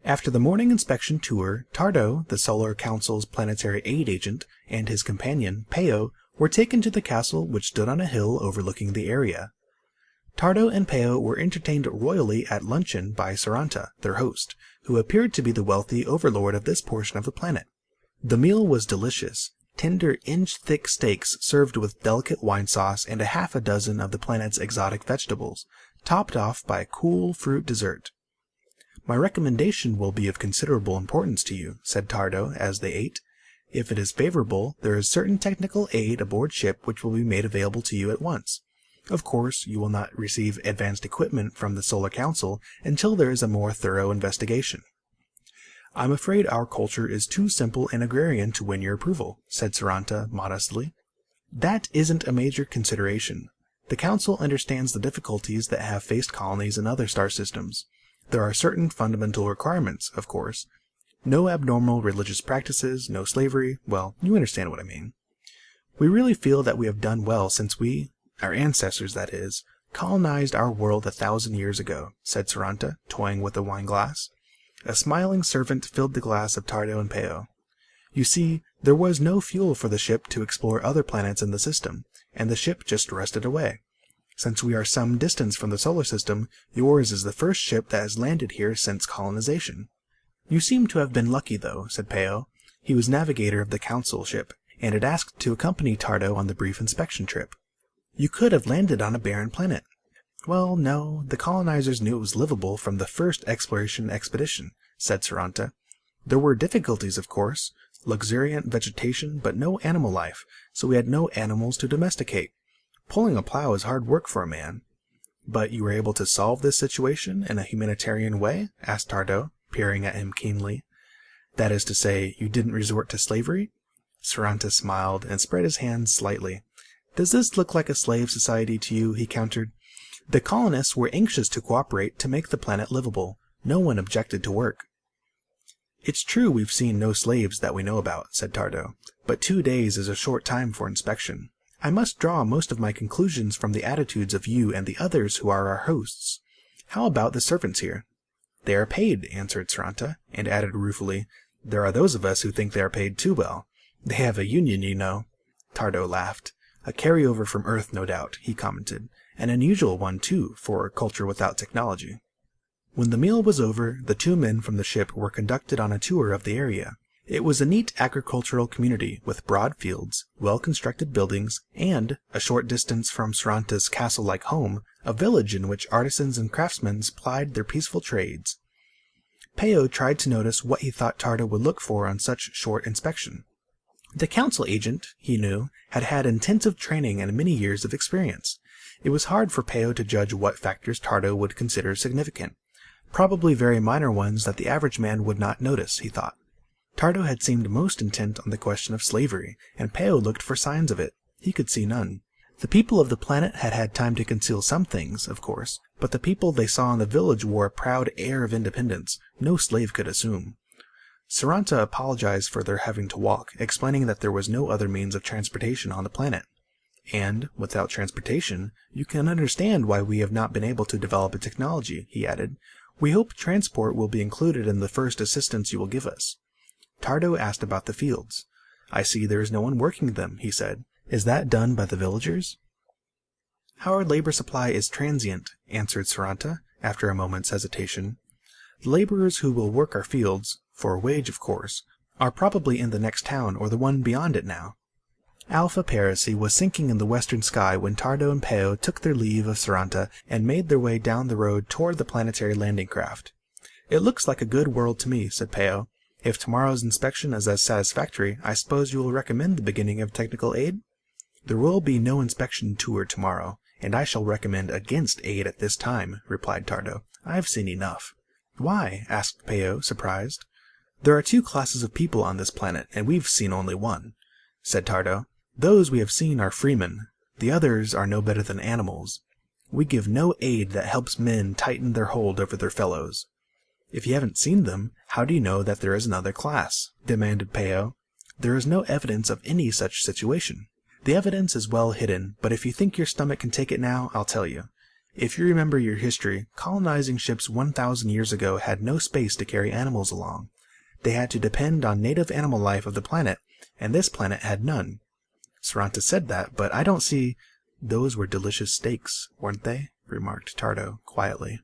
After the morning inspection tour, Tardo, the Solar Council's planetary aid agent, and his companion, Peo, were taken to the castle which stood on a hill overlooking the area. Tardo and Peo were entertained royally at luncheon by Saranta, their host, who appeared to be the wealthy overlord of this portion of the planet. The meal was delicious. Tender, inch-thick steaks served with delicate wine sauce and a half a dozen of the planet's exotic vegetables, topped off by a cool fruit dessert. "My recommendation will be of considerable importance to you," said Tardo as they ate. "If it is favorable, there is certain technical aid aboard ship which will be made available to you at once. Of course, you will not receive advanced equipment from the Solar Council until there is a more thorough investigation." "I'm afraid our culture is too simple and agrarian to win your approval," said Saranta modestly. "That isn't a major consideration. The Council understands the difficulties that have faced colonies in other star systems. There are certain fundamental requirements, of course. No abnormal religious practices, no slavery, well, you understand what I mean. We really feel that we have done well since our ancestors that is, colonized our world 1,000 years ago," said Saranta, toying with a wine glass. A smiling servant filled the glass of Tardo and Peo. "You see, there was no fuel for the ship to explore other planets in the system, and the ship just rested away. Since we are some distance from the solar system, yours is the first ship that has landed here since colonization." "You seem to have been lucky, though," said Peo. He was navigator of the Council ship, and had asked to accompany Tardo on the brief inspection trip. "You could have landed on a barren planet." "Well, no, the colonizers knew it was livable from the first exploration expedition," said Saranta. "There were difficulties, of course, luxuriant vegetation, but no animal life, so we had no animals to domesticate. Pulling a plow is hard work for a man." "But you were able to solve this situation in a humanitarian way?" asked Tardo, peering at him keenly. "That is to say, you didn't resort to slavery?" Saranta smiled and spread his hands slightly. "Does this look like a slave society to you?" he countered. "The colonists were anxious to cooperate to make the planet livable. No one objected to work." "It's true we've seen no slaves that we know about," said Tardo, "but 2 days is a short time for inspection. I must draw most of my conclusions from the attitudes of you and the others who are our hosts. How about the servants here?" "They are paid," answered Saranta, and added ruefully, "There are those of us who think they are paid too well. They have a union, you know." Tardo laughed. "A carryover from Earth, no doubt," he commented. "An unusual one, too, for a culture without technology." When the meal was over, the 2 men from the ship were conducted on a tour of the area. It was a neat agricultural community with broad fields, well-constructed buildings, and, a short distance from Saranta's castle-like home, a village in which artisans and craftsmen plied their peaceful trades. Peo tried to notice what he thought Tardo would look for on such short inspection. The council agent, he knew, had had intensive training and many years of experience. It was hard for Peo to judge what factors Tardo would consider significant. Probably very minor ones that the average man would not notice, he thought. Tardo had seemed most intent on the question of slavery, and Peo looked for signs of it. He could see none. The people of the planet had had time to conceal some things, of course, but the people they saw in the village wore a proud air of independence no slave could assume. Saranta apologized for their having to walk, explaining that there was no other means of transportation on the planet. "And, without transportation, you can understand why we have not been able to develop a technology," he added. "We hope transport will be included in the first assistance you will give us." Tardo asked about the fields. "I see there is no one working them," he said. "Is that done by the villagers?" "Our labor supply is transient," answered Saranta, after a moment's hesitation. "The laborers who will work our fields, for a wage of course, are probably in the next town or the one beyond it now." Alpha Parisi was sinking in the western sky when Tardo and Peo took their leave of Saranta and made their way down the road toward the planetary landing craft. "It looks like a good world to me," said Peo. "If tomorrow's inspection is as satisfactory, I suppose you will recommend the beginning of technical aid?" "There will be no inspection tour tomorrow, and I shall recommend against aid at this time," replied Tardo. "I've seen enough." "Why?" asked Peo, surprised. "There are 2 classes of people on this planet, and we've seen only one," said Tardo. "Those we have seen are freemen. The others are no better than animals. We give no aid that helps men tighten their hold over their fellows." "If you haven't seen them, how do you know that there is another class?" demanded Peo. "There is no evidence of any such situation." "The evidence is well hidden, but if you think your stomach can take it now, I'll tell you. If you remember your history, colonizing ships 1,000 years ago had no space to carry animals along. They had to depend on native animal life of the planet, and this planet had none. Saranta said that, but I don't see... Those were delicious steaks, weren't they? Remarked Tardo quietly.